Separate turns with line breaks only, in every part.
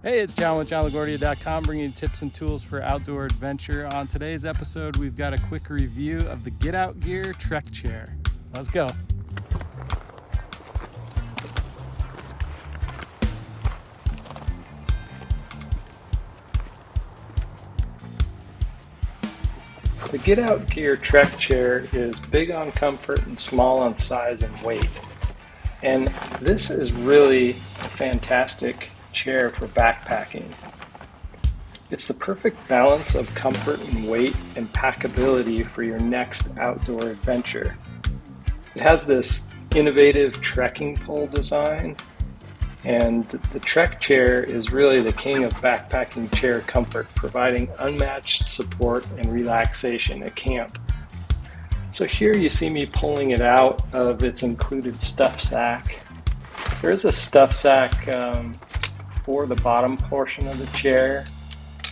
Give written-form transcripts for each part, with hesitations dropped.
Hey, it's John with JohnLaGuardia.com, bringing you tips and tools for outdoor adventure. On today's episode, we've got a quick review of the Get Out Gear Trek Chair. Let's go. The Get Out Gear Trek Chair is big on comfort and small on size and weight. And this is really a fantastic chair for backpacking. It's the perfect balance of comfort and weight and packability for your next outdoor adventure. It has this innovative trekking pole design, and the Trek chair is really the king of backpacking chair comfort, providing unmatched support and relaxation at camp. So here you see me pulling it out of its included stuff sack. There is a stuff sack for the bottom portion of the chair,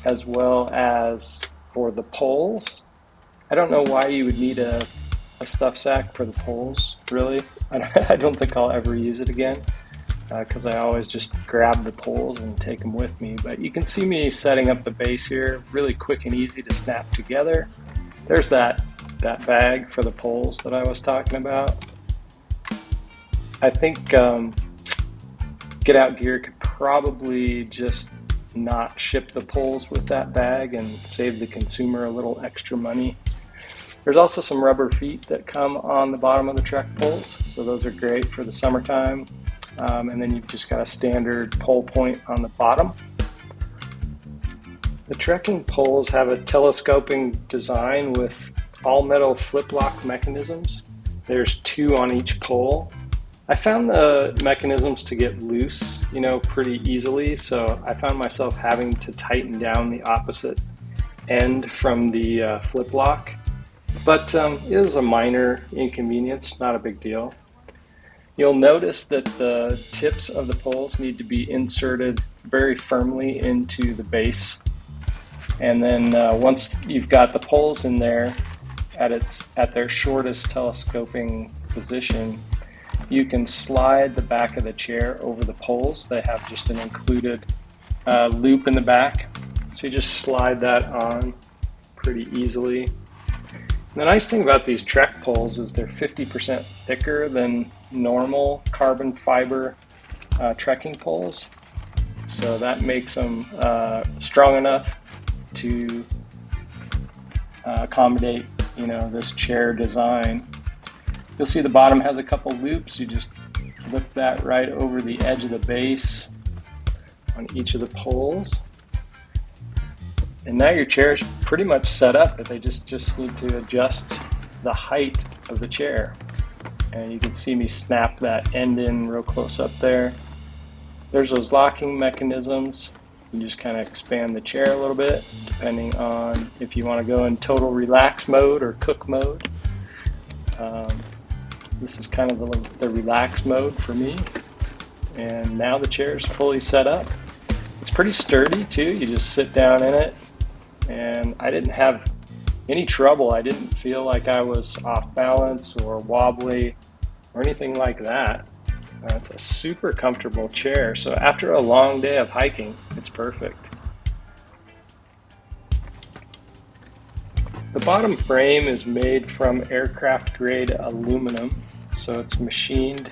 as well as for the poles. I don't know why you would need a stuff sack for the poles, really. I don't think I'll ever use it again because I always just grab the poles and take them with me. But you can see me setting up the base here, really quick and easy to snap together. There's that bag for the poles that I was talking about. I think Get Out Gear could probably just not ship the poles with that bag and save the consumer a little extra money. There's also some rubber feet that come on the bottom of the Trek poles, so those are great for the summertime. And then you've just got a standard pole point on the bottom. The trekking poles have a telescoping design with all metal flip lock mechanisms. There's 2 on each pole. I found the mechanisms to get loose, pretty easily, so I found myself having to tighten down the opposite end from the flip lock. But it is a minor inconvenience, not a big deal. You'll notice that the tips of the poles need to be inserted very firmly into the base. And then once you've got the poles in there at their shortest telescoping position, you can slide the back of the chair over the poles. They have just an included loop in the back. So you just slide that on pretty easily. And the nice thing about these Trek poles is they're 50% thicker than normal carbon fiber trekking poles. So that makes them strong enough to accommodate, this chair design. You'll see the bottom has a couple loops. You just flip that right over the edge of the base on each of the poles. And now your chair is pretty much set up, but they just need to adjust the height of the chair. And you can see me snap that end in real close up there. There's those locking mechanisms. You just kind of expand the chair a little bit, depending on if you want to go in total relax mode or cook mode. This is kind of the relax mode for me. And now the chair is fully set up. It's pretty sturdy too. You just sit down in it. And I didn't have any trouble. I didn't feel like I was off balance or wobbly or anything like that. It's a super comfortable chair. So after a long day of hiking, it's perfect. The bottom frame is made from aircraft grade aluminum. So it's machined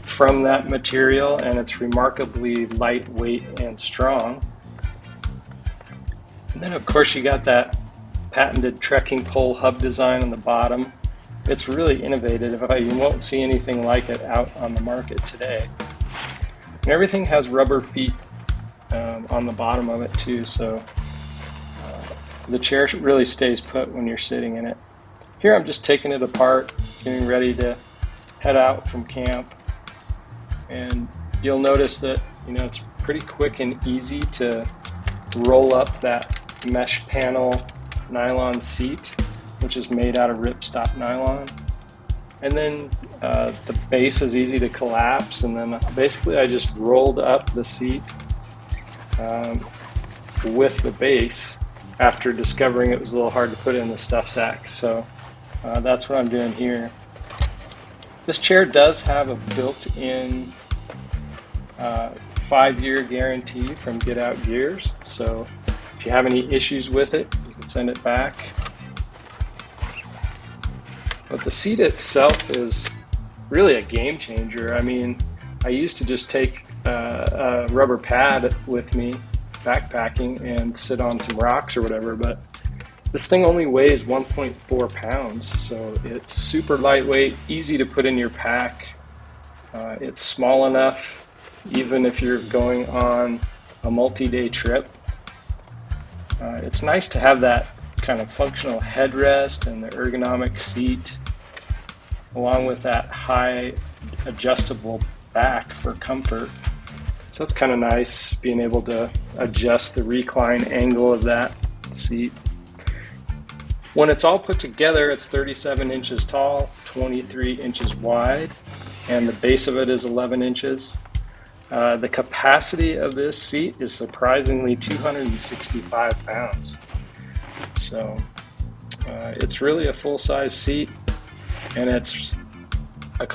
from that material, and it's remarkably lightweight and strong. And then of course you got that patented trekking pole hub design on the bottom. It's really innovative. You won't see anything like it out on the market today. And everything has rubber feet on the bottom of it too, so the chair really stays put when you're sitting in it. Here I'm just taking it apart, getting ready to head out from camp. And you'll notice that it's pretty quick and easy to roll up that mesh panel nylon seat, which is made out of ripstop nylon. And then the base is easy to collapse, and then basically I just rolled up the seat with the base after discovering it was a little hard to put in the stuff sack. So that's what I'm doing here. This chair does have a built-in 5-year guarantee from Get Out Gears, so if you have any issues with it, you can send it back. But the seat itself is really a game changer. I mean, I used to just take a rubber pad with me backpacking and sit on some rocks or whatever, but this thing only weighs 1.4 pounds, so it's super lightweight, easy to put in your pack. It's small enough, even if you're going on a multi-day trip. It's nice to have that kind of functional headrest and the ergonomic seat, along with that high adjustable back for comfort. So it's kind of nice being able to adjust the recline angle of that seat. When it's all put together, it's 37 inches tall, 23 inches wide, and the base of it is 11 inches. The capacity of this seat is surprisingly 265 pounds. So it's really a full-size seat, and it's a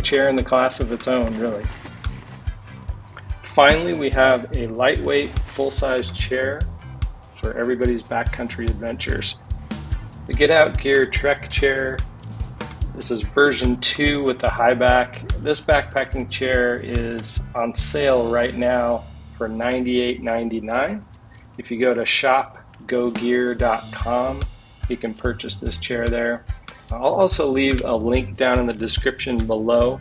chair in the class of its own, really. Finally, we have a lightweight, full-size chair for everybody's backcountry adventures. The Get Out Gear Trek Chair. This is version 2 with the high back. This backpacking chair is on sale right now for $98.99. If you go to shopgogear.com, you can purchase this chair there. I'll also leave a link down in the description below.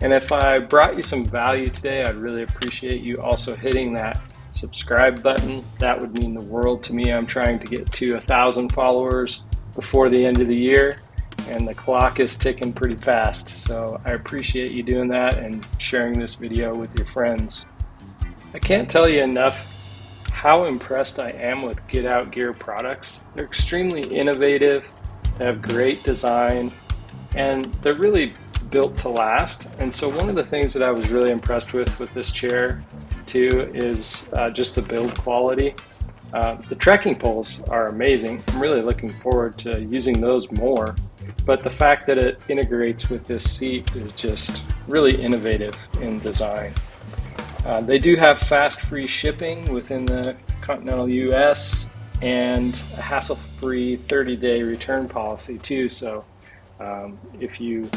And if I brought you some value today, I'd really appreciate you also hitting that subscribe button. That would mean the world to me. I'm trying to get to 1,000 followers before the end of the year, and the clock is ticking pretty fast. So I appreciate you doing that and sharing this video with your friends. I can't tell you enough how impressed I am with Get Out Gear products. They're extremely innovative, they have great design, and they're really built to last. And so one of the things that I was really impressed with this chair too is just the build quality. The trekking poles are amazing. I'm really looking forward to using those more, but the fact that it integrates with this seat is just really innovative in design. They do have fast free shipping within the continental US and a hassle-free 30-day return policy too. So if you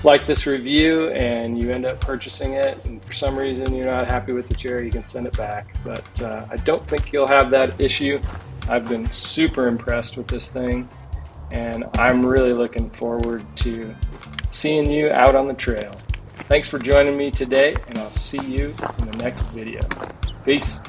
like this review and you end up purchasing it and for some reason you're not happy with the chair, you can send it back. But I don't think you'll have that issue. I've been super impressed with this thing, and I'm really looking forward to seeing you out on the trail. Thanks for joining me today, and I'll see you in the next video. Peace.